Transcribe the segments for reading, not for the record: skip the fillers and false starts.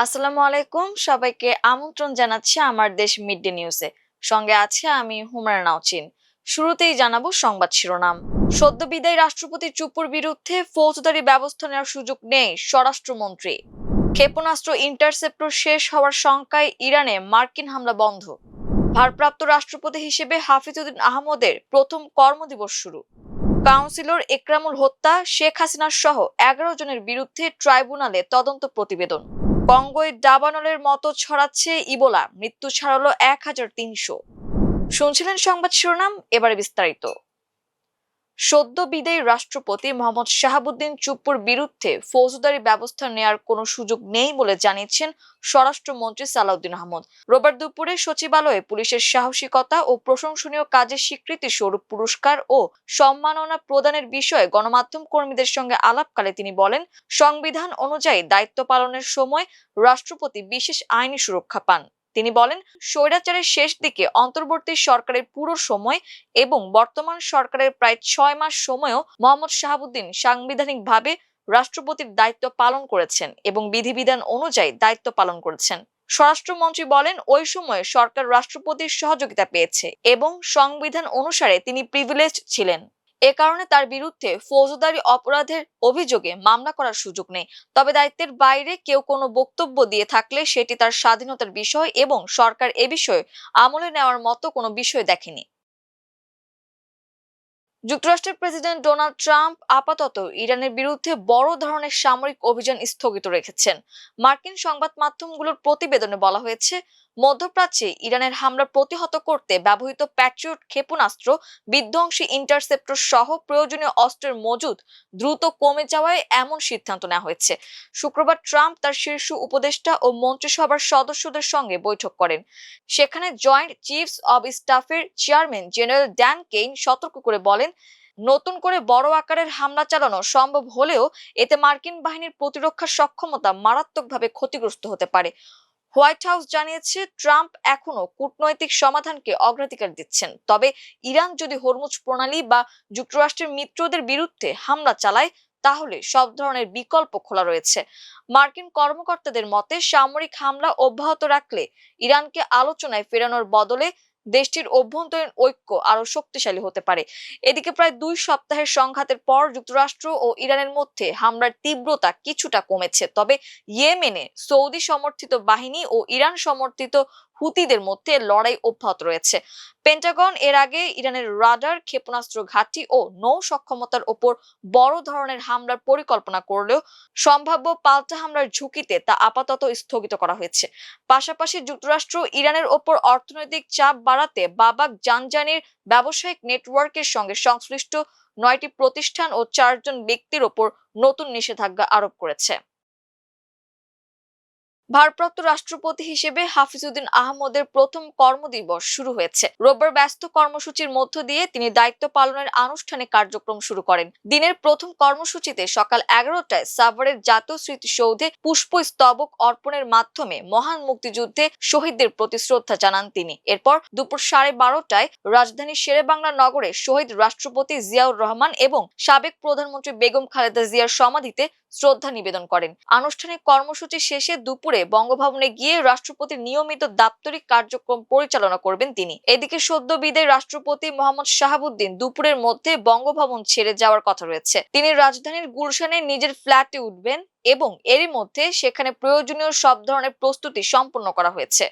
আসসালামু আলাইকুম, সবাইকে আমন্ত্রণ জানাচ্ছি আমার দেশ মিড ডে নিউজে। সঙ্গে আছে আমি হুমায়রা নাওচিন। শুরুতেই জানাবো সংবাদ শিরোনাম। সদ্য বিদায়ী রাষ্ট্রপতি চুপুর বিরুদ্ধে ফৌজদারি ব্যবস্থা নেওয়ার সুযোগ নেই স্বরাষ্ট্রমন্ত্রী। ক্ষেপণাস্ত্র ইন্টারসেপ্টর শেষ হওয়ার শঙ্কায় ইরানে মার্কিন হামলা বন্ধ। ভারপ্রাপ্ত রাষ্ট্রপতি হিসেবে হাফিজউদ্দিন আহমদের প্রথম কর্মদিবস শুরু। কাউন্সিলর একরামুল হত্যা, শেখ হাসিনা সহ 11 জনের বিরুদ্ধে ট্রাইব্যুনালে তদন্ত প্রতিবেদন। কঙ্গোয় দাবানলের মতো ছড়াচ্ছে ইবোলা, মৃত্যু ছাড়ালো 1300। শুনছিলেন সংবাদ শিরোনাম, এবারে বিস্তারিত। সদ্য বিদায়ী রাষ্ট্রপতি মোহাম্মদ শাহাবুদ্দিন চুপ্পুর বিরুদ্ধে ফৌজদারি ব্যবস্থা নেওয়ার কোনো সুযোগ নেই বলে জানিয়েছেন স্বরাষ্ট্রমন্ত্রী সালাউদ্দিন আহমদ। রোববার দুপুরে সচিবালয়ে পুলিশের সাহসিকতা ও প্রশংসনীয় কাজের স্বীকৃতি স্বরূপ পুরস্কার ও সম্মাননা প্রদানের বিষয়ে গণমাধ্যম কর্মীদের সঙ্গে আলাপকালে তিনি বলেন, সংবিধান অনুযায়ী দায়িত্ব পালনের সময় রাষ্ট্রপতি বিশেষ আইনি সুরক্ষা পান। তিনি বলেন, স্বৈরাচারের শেষ দিকে অন্তর্বর্তী সরকারের পুরো সময় এবং বর্তমান সরকারের প্রায় 6 মাস সময়ও মোহাম্মদ শাহাবুদ্দিন সাংবিধানিকভাবে রাষ্ট্রপতির দায়িত্ব পালন করেছেন এবং বিধিবিধান অনুযায়ী দায়িত্ব পালন করেছেন। স্বরাষ্ট্রমন্ত্রী বলেন, ওই সময়ে সরকার রাষ্ট্রপতির সহযোগিতা পেয়েছে এবং সংবিধান অনুসারে তিনি প্রিভিলেজড ছিলেন। এ কারণে তার বিরুদ্ধে ফৌজদারি অপরাধের অভিযোগে মামলা করার সুযোগ নেই। তবে দায়িত্বের বাইরে কেউ কোনো বক্তব্য দিয়ে থাকলে সেটি তার স্বাধীনতার বিষয় এবং সরকার এ বিষয়ে আমলে নেওয়ার মতো কোনো বিষয় দেখেনি। যুক্তরাষ্ট্রের প্রেসিডেন্ট ডোনাল্ড ট্রাম্প আপাতত ইরানের বিরুদ্ধে বড় ধরনের সামরিক অভিযান স্থগিত রেখেছেন। মার্কিন সংবাদ মাধ্যমগুলোর প্রতিবেদনে বলা হয়েছে, মধ্যপ্রাচ্যে ইরানের হামলা প্রতিহত করতে ব্যবহৃত প্যাট্রিয়ট ক্ষেপণাস্ত্র, বিধ্বংসী ইন্টারসেপ্টর সহ প্রয়োজনীয় অস্ত্রের মজুদ দ্রুত কমে যাওয়ায় এমন সিদ্ধান্ত নেওয়া হয়েছে। শুক্রবার ট্রাম্প তার শীর্ষ উপদেষ্টা ও মন্ত্রিসভার সদস্যদের সঙ্গে বৈঠক করেন। সেখানে জয়েন্ট চিফস অব স্টাফের চেয়ারম্যান জেনারেল ড্যান কেইন সতর্ক করে বলেন, নতুন করে বড় আকারের হামলা চালানো সম্ভব হলেও এতে মার্কিন বাহিনীর প্রতিরক্ষা সক্ষমতা মারাত্মকভাবে ক্ষতিগ্রস্ত হতে পারে। হোয়াইট হাউস জানিয়েছে, ট্রাম্প এখনো কূটনৈতিক সমাধানকে অগ্রাধিকার দিচ্ছেন, তবে ইরান যদি হরমুজ প্রণালী বা যুক্তরাষ্ট্রের মিত্রদের বিরুদ্ধে হামলা চালায় তাহলে সব ধরনের বিকল্প খোলা রয়েছে। মার্কিন কর্মকর্তাদের মতে, সামরিক হামলা অব্যাহত রাখলে ইরানকে আলোচনায় ফেরানোর বদলে দেশটির অভ্যন্তরীণ ঐক্য আরো শক্তিশালী হতে পারে। এদিকে প্রায় 2 সপ্তাহের সংঘাতের পর যুক্তরাষ্ট্র ও ইরানের মধ্যে হামলার তীব্রতা কিছুটা কমেছে, তবে ইয়েমেনে সৌদি সমর্থিত বাহিনী ও ইরান সমর্থিত হুতিদের মধ্যে লড়াই অব্যাহত রয়েছে। পেন্টাগন এর আগে ইরানের রাডার, ক্ষেপণাস্ত্র ঘাঁটি ও নৌ সক্ষমতার ওপর বড় ধরনের হামলার পরিকল্পনা করলেও সম্ভাব্য পাল্টা হামলার ঝুঁকিতে তা আপাতত স্থগিত করা হয়েছে। পাশাপাশি যুক্তরাষ্ট্র ইরানের ওপর অর্থনৈতিক চাপ বাড়াতে বাবাক জানজানির ব্যবসায়িক নেটওয়ার্কের সঙ্গে সংশ্লিষ্ট 9টি প্রতিষ্ঠান ও 4 জন ব্যক্তির ওপর নতুন নিষেধাজ্ঞা আরোপ করেছে। ভারপ্রাপ্ত রাষ্ট্রপতি হিসেবে হাফিজউদ্দিন আহমদের প্রথম কর্মদিবস শুরু হয়েছে। রোববার ব্যস্ত কর্মসূচির মধ্য দিয়ে তিনি দায়িত্ব পালনের আনুষ্ঠানিক কার্যক্রম শুরু করেন। দিনের প্রথম কর্মসূচিতে সকাল 11টায় সাভারের জাতীয় স্মৃতিসৌধে পুষ্পস্তবক অর্পণের মাধ্যমে মহান মুক্তিযুদ্ধে শহীদদের প্রতি শ্রদ্ধা জানান তিনি। এরপর দুপুর 12:30টায় রাজধানীর শেরেবাংলা নগরে শহীদ রাষ্ট্রপতি জিয়াউর রহমান এবং সাবেক প্রধানমন্ত্রী বেগম খালেদা জিয়ার সমাধিতে শ্রদ্ধা নিবেদন করেন। আনুষ্ঠানিক কর্মসূচি শেষে দুপুরে বঙ্গভবনে গিয়ে রাষ্ট্রপতির নিয়মিত দাপ্তরিক কার্যক্রম পরিচালনা করবেন তিনি। এদিকে সদ্য বিদায়ী রাষ্ট্রপতি মোহাম্মদ শাহাবুদ্দিন দুপুরের মধ্যে বঙ্গভবন ছেড়ে যাওয়ার কথা রয়েছে। তিনি রাজধানীর গুলশানে নিজের ফ্ল্যাটে উঠবেন এবং এরই মধ্যে সেখানে প্রয়োজনীয় সব ধরনের প্রস্তুতি সম্পন্ন করা হয়েছে।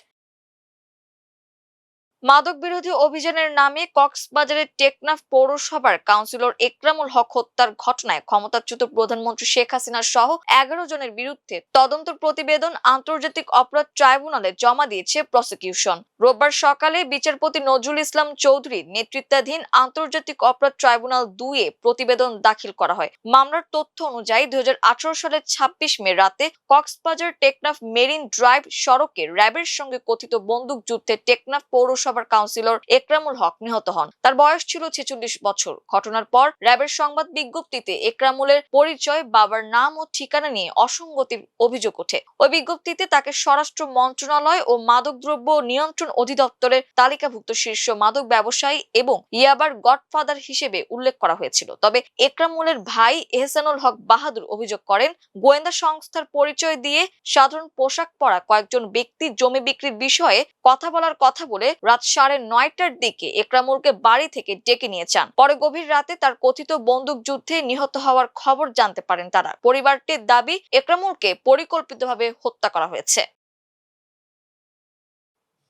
মাদক বিরোধী অভিযানের নামে কক্সবাজারের টেকনাফ পৌরসভার কাউন্সিলর একরামুল হক হত্যার ঘটনায় ক্ষমতাচ্যুত প্রধানমন্ত্রী শেখ হাসিনা সহ 11 জনের বিরুদ্ধে তদন্ত প্রতিবেদন আন্তর্জাতিক অপরাধ ট্রাইব্যুনালে জমা দিয়েছে প্রসিকিউশন। রোববার সকালে বিচারপতি নজরুল ইসলাম চৌধুরীর নেতৃত্বাধীন আন্তর্জাতিক অপরাধ ট্রাইব্যুনাল 2-এ প্রতিবেদন দাখিল করা হয়। মামলার তথ্য অনুযায়ী 2018 সালের 26 মে রাতে কক্সবাজার টেকনাফ মেরিন ড্রাইভ সড়কে র্যাবের সঙ্গে কথিত বন্দুকযুদ্ধে টেকনাফ পৌরসভা পৌরসভার কাউন্সিলর একরামুল হক নিহত হন। তার বয়স ছিল 46 বছর। ঘটনার পর র্যাবের সংবাদ বিজ্ঞপ্তিতে একরামুলের পরিচয়, বাবার নাম ও ঠিকানা নিয়ে অসঙ্গতির অভিযোগ ওঠে। ওই বিজ্ঞপ্তিতে তাকে স্বরাষ্ট্র মন্ত্রণালয় ও মাদকদ্রব্য নিয়ন্ত্রণ অধিদপ্তরের তালিকাভুক্ত শীর্ষ মাদক ব্যবসায়ী এবং ইয়াবার গডফাদার হিসেবে উল্লেখ করা হয়েছিল। তবে একরামুলের ভাই এহসানুল হক বাহাদুর অভিযোগ করেন, গোয়েন্দা সংস্থার পরিচয় দিয়ে সাধারণ পোশাক পরা কয়েকজন ব্যক্তি জমি বিক্রির বিষয়ে কথা বলার কথা বলে রাত 9:30টার দিকে একরামুলকে বাড়ি থেকে ডেকে নিয়ে যান। পরে গভীর রাতে তার কথিত বন্দুক যুদ্ধে নিহত হওয়ার খবর জানতে পারেন তারা। পরিবারটির দাবি, একরামুলকে পরিকল্পিতভাবে হত্যা করা হয়েছে।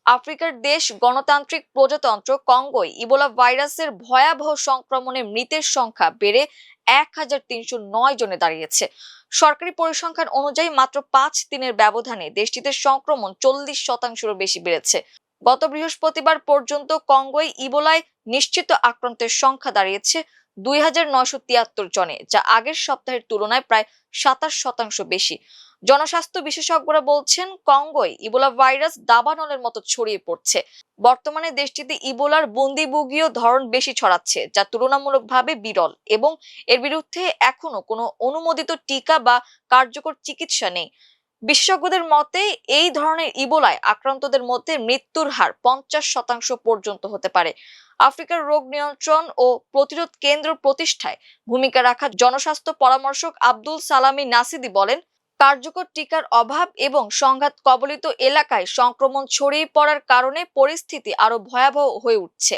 আফ্রিকার দেশ গণতান্ত্রিক প্রজাতন্ত্র কঙ্গোয় ইবোলা ভাইরাসের ভয়াবহ সংক্রমণে মৃতের সংখ্যা বেড়ে 1309 জনে দাঁড়িয়েছে। সরকারি পরিসংখ্যান অনুযায়ী মাত্র 5 দিনের ব্যবধানে দেশটিতে সংক্রমণ 40% বেশি বেড়েছে। গত বৃহস্পতিবার পর্যন্ত কঙ্গোয় ইবোলায় নিশ্চিত আক্রান্তের সংখ্যা দাঁড়িয়েছে 2973 জনে, যা আগের সপ্তাহের তুলনায় প্রায় 27% বেশি। জনস্বাস্থ্য বিশেষজ্ঞরা বলছেন, কঙ্গোয় ইবোলা ভাইরাস দাবানলের মতো ছড়িয়ে পড়ছে। বর্তমানে দেশটিতে ইবোলার বন্দিবুগীয় ধরন বেশি ছড়াচ্ছে, যা তুলনামূলকভাবে বিরল এবং এর বিরুদ্ধে এখনো কোনো অনুমোদিত টিকা বা কার্যকর চিকিৎসা নেই। বিশেষজ্ঞদের মতে এই ধরনের ইবোলায় আক্রান্তদের মধ্যে মৃত্যুর হার 50% পর্যন্ত হতে পারে। আফ্রিকার রোগ নিয়ন্ত্রণ ও প্রতিরোধ কেন্দ্র প্রতিষ্ঠায় ভূমিকা রাখা জনস্বাস্থ্য পরামর্শক আব্দুল সালামি নাসিদি বলেন, কার্যকর টিকার অভাব এবং সংঘাত কবলিত এলাকায় সংক্রমণ ছড়িয়ে পড়ার কারণে পরিস্থিতি আরো ভয়াবহ হয়ে উঠছে।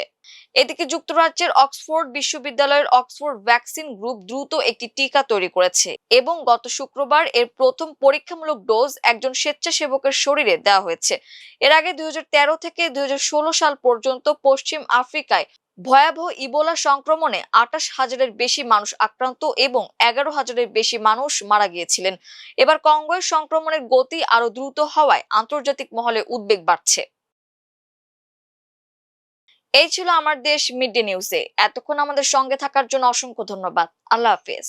এদিকে যুক্তরাজ্যের অক্সফোর্ড বিশ্ববিদ্যালয়ের অক্সফোর্ড ভ্যাকসিন গ্রুপ দ্রুত একটি টিকা তৈরি করেছে এবং গত শুক্রবার এর প্রথম পরীক্ষামূলক ডোজ একজন স্বেচ্ছাসেবকের শরীরে দেওয়া হয়েছে। এর আগে 2013 থেকে 2016 সাল পর্যন্ত পশ্চিম আফ্রিকায় ভয়াবহ ইবোলা সংক্রমণে 28,000-এর বেশি মানুষ আক্রান্ত এবং 11,000-এর বেশি মানুষ মারা গিয়েছিলেন। এবার কঙ্গোয় সংক্রমণের গতি আরো দ্রুত হওয়ায় আন্তর্জাতিক মহলে উদ্বেগ বাড়ছে। এই ছিল আমার দেশ মিড ডে নিউজে। এতক্ষণ আমাদের সঙ্গে থাকার জন্য অসংখ্য ধন্যবাদ। আল্লাহ হাফেজ।